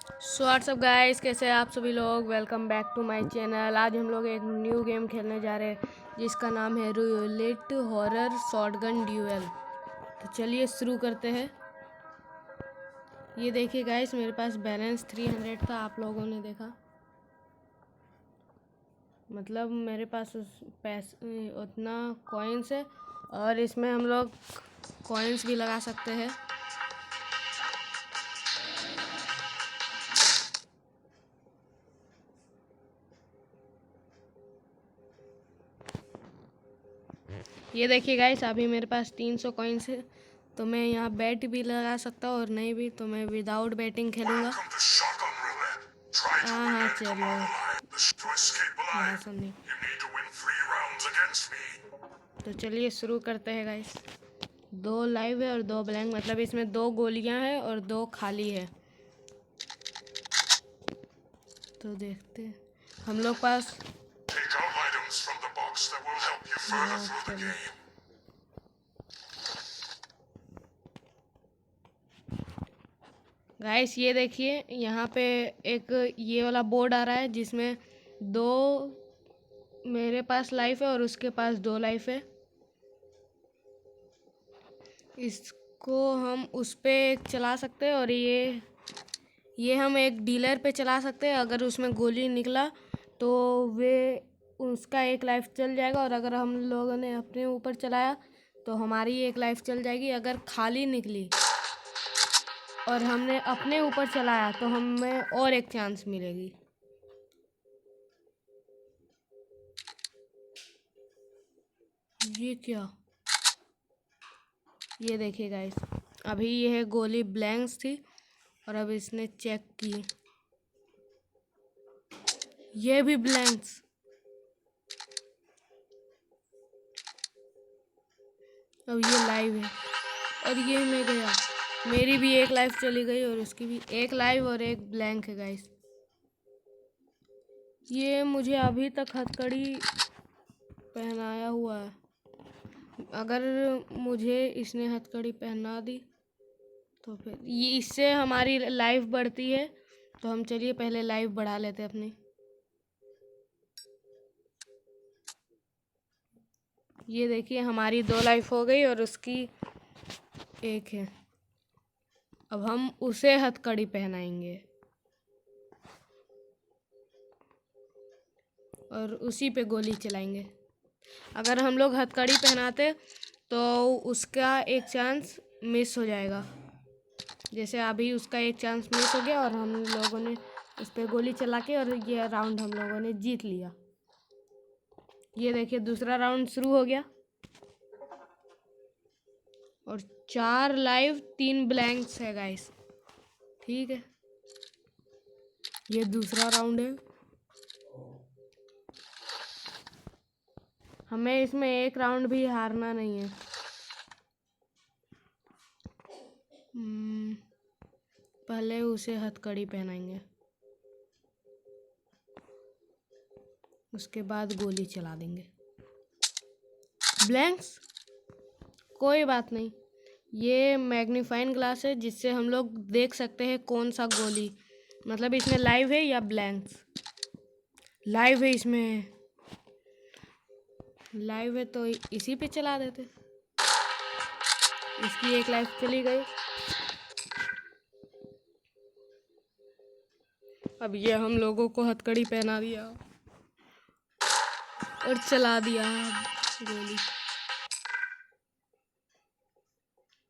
So what's up guys, कैसे हैं आप सभी लोग। Welcome back to my channel. आज हम लोग एक न्यू गेम खेलने जा रहे हैं जिसका नाम है रूलेट हॉरर शॉटगन ड्यूएल। तो चलिए शुरू करते हैं। ये देखिए गाइस, मेरे पास बैलेंस 300 था। आप लोगों ने देखा, मतलब मेरे पास उस पैसे उतना कॉइन्स है और इसमें हम लोग कॉइन्स भी लगा सकते हैं। ये देखिए गाइस, अभी मेरे पास 300 कॉइन्स है, तो मैं यहाँ बैट भी लगा सकता हूँ और नहीं भी तो मैं विदाउट बैटिंग खेलूँगा। हाँ हाँ, चलो भाषण नहीं। तो चलिए शुरू करते हैं गाइस। 2 लाइव है और 2 ब्लैंक, मतलब इसमें 2 गोलियां हैं और 2 खाली है। तो देखते हैं हम लोग पास। गाइस ये देखिए, यहाँ पे एक ये वाला बोर्ड आ रहा है जिसमें 2 मेरे पास लाइफ है और उसके पास 2 लाइफ है। इसको हम उस पे चला सकते हैं और ये हम एक डीलर पे चला सकते हैं। अगर उसमें गोली निकला तो वे उसका एक लाइफ चल जाएगा, और अगर हम लोगों ने अपने ऊपर चलाया तो हमारी एक लाइफ चल जाएगी। अगर खाली निकली और हमने अपने ऊपर चलाया तो हमें और एक चांस मिलेगी। ये क्या, ये देखिए गाइस, अभी यह गोली ब्लैंक्स थी और अब इसने चेक की, ये भी ब्लैंक्स। अब ये लाइव है और ये मैं गया, मेरी भी एक लाइफ चली गई और उसकी भी एक लाइव और एक ब्लैंक है गाइस। ये मुझे अभी तक हथकड़ी पहनाया हुआ है। अगर मुझे इसने हथकड़ी पहना दी तो फिर ये इससे हमारी लाइफ बढ़ती है। तो हम चलिए पहले लाइफ बढ़ा लेते हैं अपनी। ये देखिए, हमारी 2 लाइफ हो गई और उसकी एक है। अब हम उसे हथकड़ी पहनाएंगे और उसी पे गोली चलाएंगे। अगर हम लोग हथकड़ी पहनाते तो उसका एक चांस मिस हो जाएगा। जैसे अभी उसका एक चांस मिस हो गया और हम लोगों ने उस पर गोली चला के और ये राउंड हम लोगों ने जीत लिया। ये देखिए, दूसरा राउंड शुरू हो गया और 4 लाइव 3 ब्लैंक्स है गाइस। ठीक है, ये दूसरा राउंड है। हमें इसमें एक राउंड भी हारना नहीं है। पहले उसे हथकड़ी पहनाएंगे, उसके बाद गोली चला देंगे। ब्लैंक्स, कोई बात नहीं। ये मैग्नीफाइंग ग्लास है जिससे हम लोग देख सकते हैं कौन सा गोली, मतलब इसमें लाइव है या ब्लैंक्स। लाइव है, इसमें लाइव है तो इसी पे चला देते। इसकी एक लाइफ चली गई। अब ये हम लोगों को हथकड़ी पहना दिया और चला दिया गोली।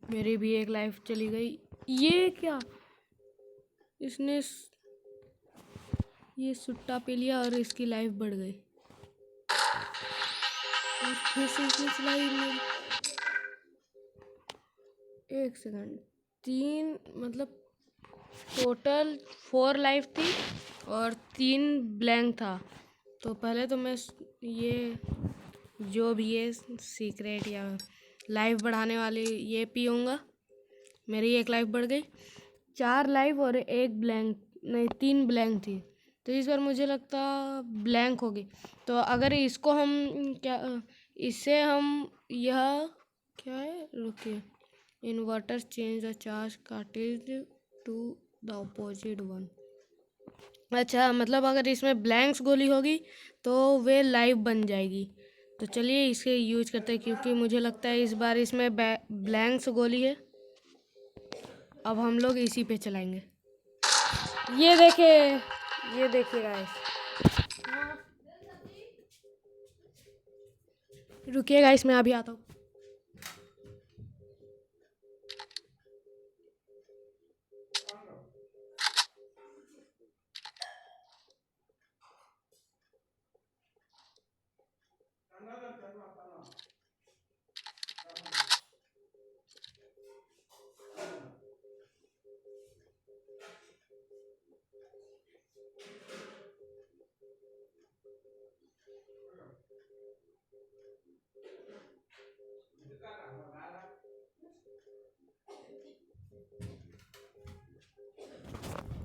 मेरी भी एक लाइफ चली गई। ये क्या, इसने ये सुट्टा पी लिया और इसकी लाइफ बढ़ गई। और फिर से इसने चलाई मेरी। एक सेकंड, 3 मतलब टोटल 4 लाइफ थी और 3 ब्लैंक था। तो पहले तो मैं ये जो भी है सीक्रेट या लाइफ बढ़ाने वाली ये पीऊँगा। मेरी एक लाइफ बढ़ गई। 4 लाइफ और एक ब्लैंक, नहीं 3 ब्लैंक थी। तो इस बार मुझे लगता ब्लैंक होगी। तो अगर इसको हम क्या, इससे हम यह क्या है, रुकिए, inverter change the charge cartage to the opposite one. अच्छा, मतलब अगर इसमें ब्लैंक्स गोली होगी तो वे लाइव बन जाएगी। तो चलिए इसे यूज करते हैं, क्योंकि मुझे लगता है इस बार इसमें ब्लैंक्स गोली है। अब हम लोग इसी पे चलाएंगे। ये देखिए, ये देखिए गाइस। रुकिए गाइस, मैं अभी आता हूँ।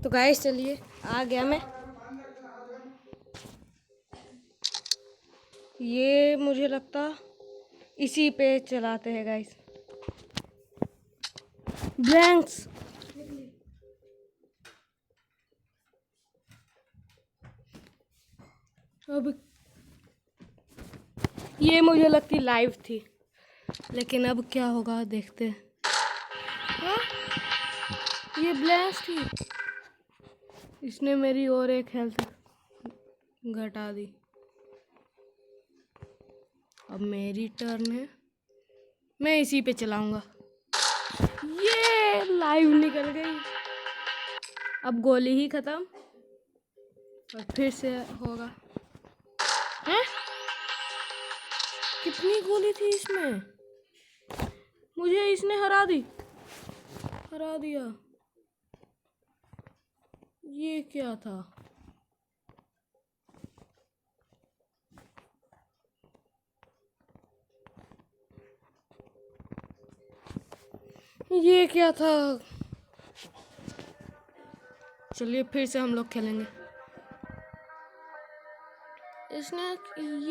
तो गाइस चलिए, आ गया मैं। ये मुझे लगता इसी पे चलाते हैं गाइस। ब्लैंक्स। अब ये मुझे लगती लाइव थी, लेकिन अब क्या होगा देखते हैं। हाँ? ये ब्लैंक्स थी। इसने मेरी और एक हेल्थ घटा दी। अब मेरी टर्न है, मैं इसी पे चलाऊंगा। ये लाइव निकल गई। अब गोली ही खत्म और फिर से होगा। हैं? कितनी गोली थी इसमें? मुझे इसने हरा दिया। ये क्या था? ये क्या था? चलिए फिर से हम लोग खेलेंगे। इसने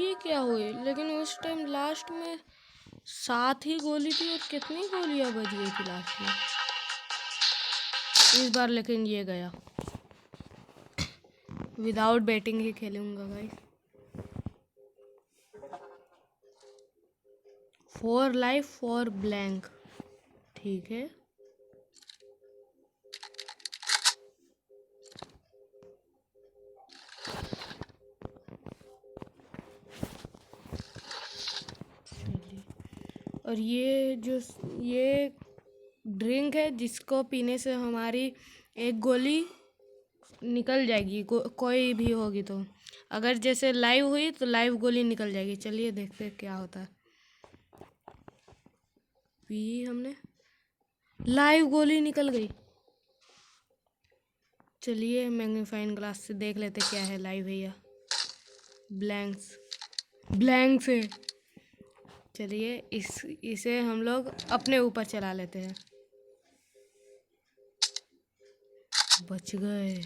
ये क्या हुई? लेकिन उस टाइम लास्ट में 7 ही गोली थी और कितनी गोलियां बच गई थी लास्ट में। इस बार लेकिन ये गया। विदाउट बैटिंग ही खेलूंगा गाइस। 4 life 4 blank. ठीक है। और ये ड्रिंक है जिसको पीने से हमारी एक गोली निकल जाएगी, कोई भी होगी तो। अगर जैसे लाइव हुई तो लाइव गोली निकल जाएगी। चलिए देखते हैं क्या होता है। पी हमने, लाइव गोली निकल गई। चलिए मैग्नीफाइंग ग्लास से देख लेते क्या है लाइव है या ब्लैंक्स है। चलिए इसे हम लोग अपने ऊपर चला लेते हैं। बच गए।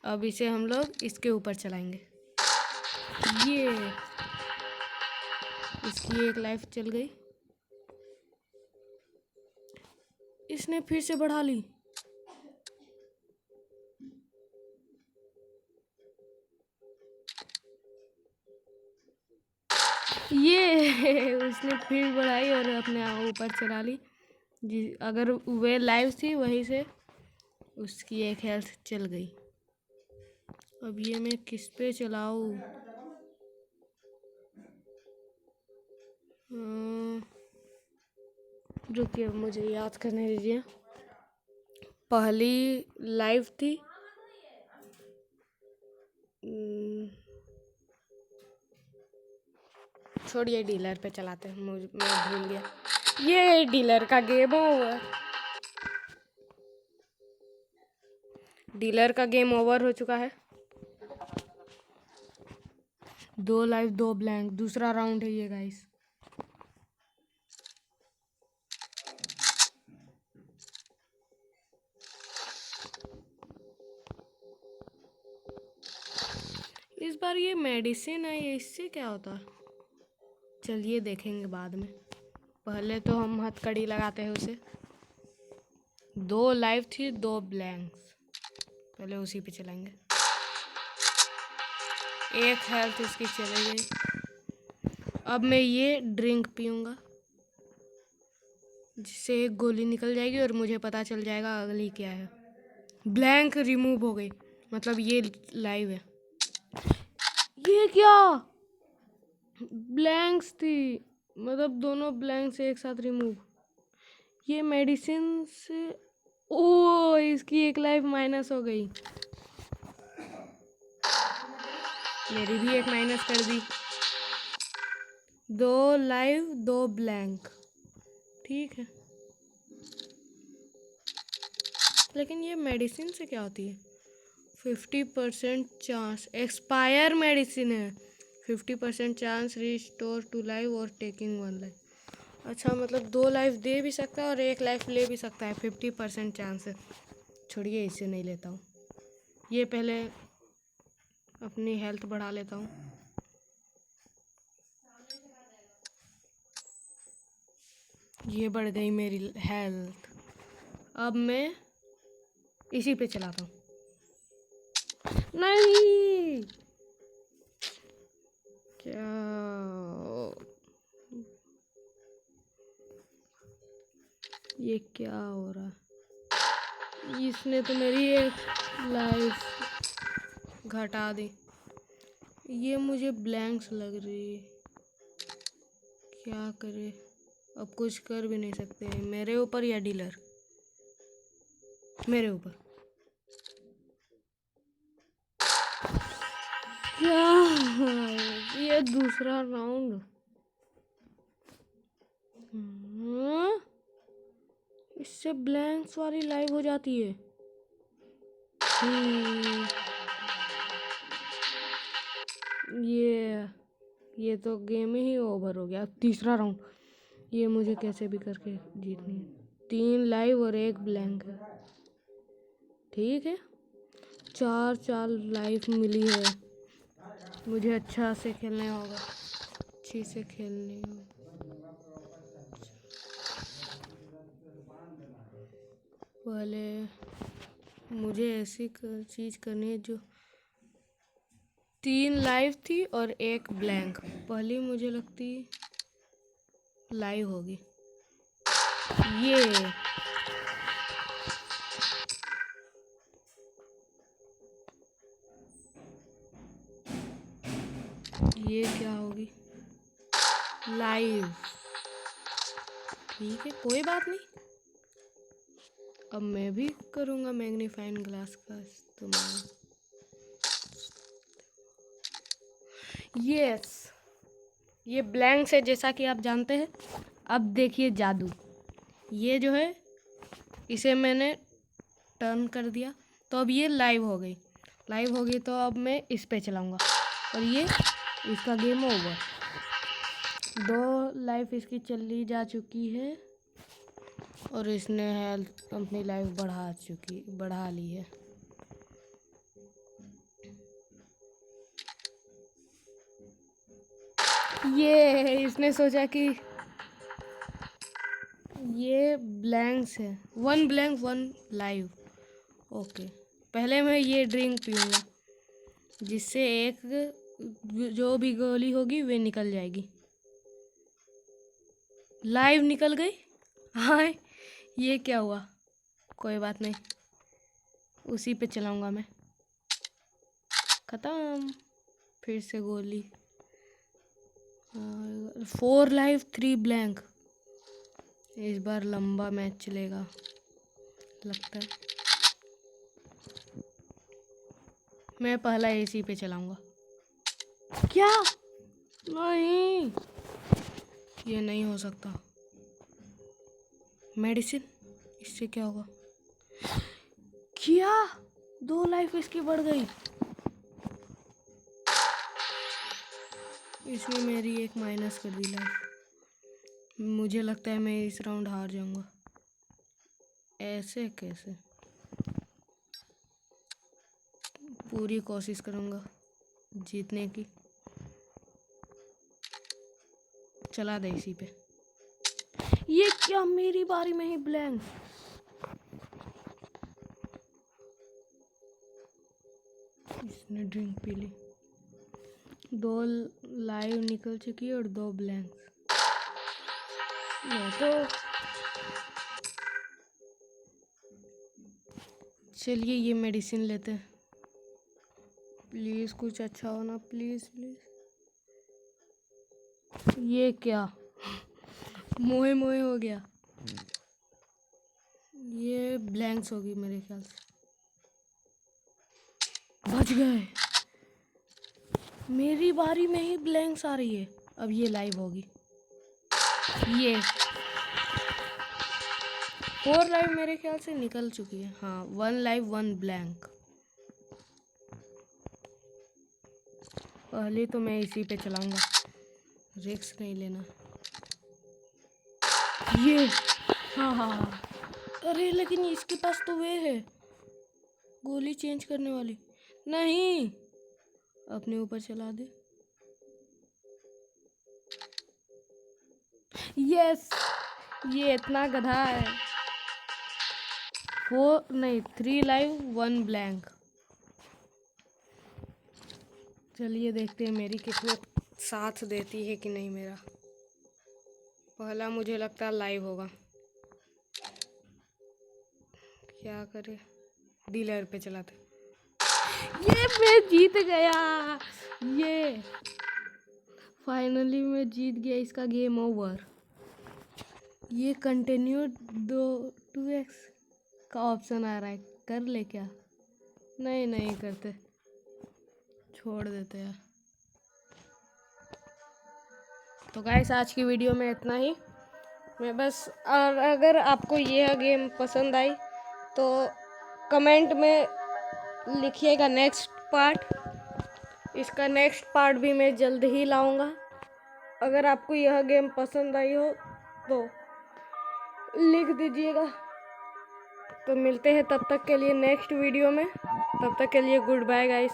अब इसे हम लोग इसके ऊपर चलाएंगे। ये इसकी एक लाइफ चल गई। इसने फिर से बढ़ा ली। ये उसने फिर बढ़ाई और अपने ऊपर चला ली। जी, अगर वे लाइव थी वहीं से उसकी एक हेल्थ चल गई। अब ये मैं किस पे चलाऊं? रुकिए, मुझे याद करने दीजिए। पहली लाइव थी छोड़िए, डीलर पे चलाते हैं। मैं भूल गया, ये डीलर का गेम ओवर। डीलर का गेम ओवर हो चुका है। 2 लाइव 2 ब्लैंक, दूसरा राउंड है ये गाइस। इस बार ये मेडिसिन है, ये इससे क्या होता है? चलिए देखेंगे बाद में। पहले तो हम हथकड़ी लगाते हैं उसे। 2 लाइव थी 2 ब्लैंक्स। पहले उसी पे चलाएंगे। एक हेल्थ इसकी चली गई। अब मैं ये ड्रिंक पीऊँगा जिससे एक गोली निकल जाएगी और मुझे पता चल जाएगा अगली क्या है। ब्लैंक रिमूव हो गई, मतलब ये लाइव है। ये क्या ब्लैंक्स थी, मतलब दोनों ब्लैंक्स एक साथ रिमूव। ये मेडिसिन से ओ इसकी एक लाइफ माइनस हो गई, मेरी भी एक माइनस कर दी। 2 लाइव 2 ब्लैंक, ठीक है। लेकिन ये मेडिसिन से क्या होती है? 50% चांस, एक्सपायर मेडिसिन है। 50% चांस रिस्टोर टू लाइफ और टेकिंग 1 लाइफ। अच्छा, मतलब 2 लाइफ दे भी सकता है और 1 लाइफ ले भी सकता है। 50% चांस है। छोड़िए, इससे नहीं लेता हूँ। ये पहले अपनी हेल्थ बढ़ा लेता हूँ। ये बढ़ गई मेरी हेल्थ। अब मैं इसी पे चलाता हूँ। नहीं, क्या ये क्या हो रहा है? इसने तो मेरी एक लाइफ घटा दी। ये मुझे ब्लैंक्स लग रही है, क्या करे? अब कुछ कर भी नहीं सकते। मेरे ऊपर या डीलर? मेरे ऊपर। क्या ये दूसरा राउंड? इससे ब्लैंक्स वाली लाइव हो जाती है। ये तो गेम ही ओवर हो गया। तीसरा राउंड, ये मुझे कैसे भी करके जीतनी है। 3 लाइव और 1 ब्लैंक है, ठीक है। 4 लाइफ मिली है। मुझे अच्छा से खेलने होगा, अच्छी से खेलनी होगी। पहले मुझे ऐसी चीज़ करनी है जो 3 लाइव थी और 1 ब्लैंक। पहली मुझे लगती लाइव होगी। ये क्या होगी? लाइव, ठीक है, कोई बात नहीं। अब मैं भी करूँगा मैग्नीफाइंग ग्लास का इस्तेमाल। यस, ये ब्लैंक्स है जैसा कि आप जानते हैं। अब देखिए जादू। ये जो है, इसे मैंने टर्न कर दिया तो अब ये लाइव हो गई। लाइव हो गई तो अब मैं इस पे चलाऊँगा और ये इसका गेम ओवर। 2 लाइफ इसकी चली जा चुकी है और इसने हेल्थ अपनी लाइफ बढ़ा ली है। ये इसने सोचा कि ये ब्लैंक्स है। 1 ब्लैंक 1 लाइव। ओके, पहले मैं ये ड्रिंक पीऊँगा जिससे एक जो भी गोली होगी वे निकल जाएगी। लाइव निकल गई। हाँ, ये क्या हुआ? कोई बात नहीं, उसी पे चलाऊंगा मैं। खत्म, फिर से गोली। 4 लाइव 3 ब्लैंक। इस बार लंबा मैच चलेगा लगता है। मैं पहला इसी पे चलाऊंगा। क्या? नहीं, ये नहीं हो सकता। मेडिसिन, इससे क्या होगा? क्या 2 लाइफ इसकी बढ़ गई? इसने मेरी एक माइनस कर दी लाइफ। मुझे लगता है मैं इस राउंड हार जाऊंगा। ऐसे कैसे? पूरी कोशिश करूंगा जीतने की। चला दे इसी पे। ये क्या, मेरी बारी में ही ब्लैंक? इसने ड्रिंक पी ली। 2 लाइव निकल चुकी है और 2 ब्लैंक। मैं तो चलिए ये मेडिसिन लेते हैं। प्लीज़ कुछ अच्छा होना, प्लीज़ प्लीज़। ये क्या मोए मोए हो गया। ये ब्लैंक्स होगी मेरे ख्याल से। बच गए। मेरी बारी में ही ब्लैंक्स आ रही है। अब ये लाइव होगी। ये 4 लाइव मेरे ख्याल से निकल चुकी है। हाँ, 1 लाइव 1 ब्लैंक। पहले तो मैं इसी पे चलाऊंगा, रिस्क नहीं लेना। ये हाँ। अरे लेकिन इसके पास तो वे है, गोली चेंज करने वाली। नहीं, अपने ऊपर चला दे। यस, ये इतना गधा है। 3 लाइव 1 ब्लैंक। चलिए देखते हैं मेरी किस्मत साथ देती है कि नहीं। मेरा पहला मुझे लगता है लाइव होगा। क्या करे, डीलर पे चलाते। ये मैं जीत गया। ये फाइनली मैं जीत गया। इसका गेम ओवर। ये कंटिन्यू 2x का ऑप्शन आ रहा है। कर ले क्या? नहीं नहीं करते, छोड़ देते हैं। तो गाइस आज की वीडियो में इतना ही। मैं बस, और अगर आपको यह गेम पसंद आई तो कमेंट में लिखिएगा नेक्स्ट पार्ट। इसका नेक्स्ट पार्ट भी मैं जल्द ही लाऊंगा। अगर आपको यह गेम पसंद आई हो तो लिख दीजिएगा। तो मिलते हैं तब तक के लिए नेक्स्ट वीडियो में। तब तक के लिए गुड बाय गाइस।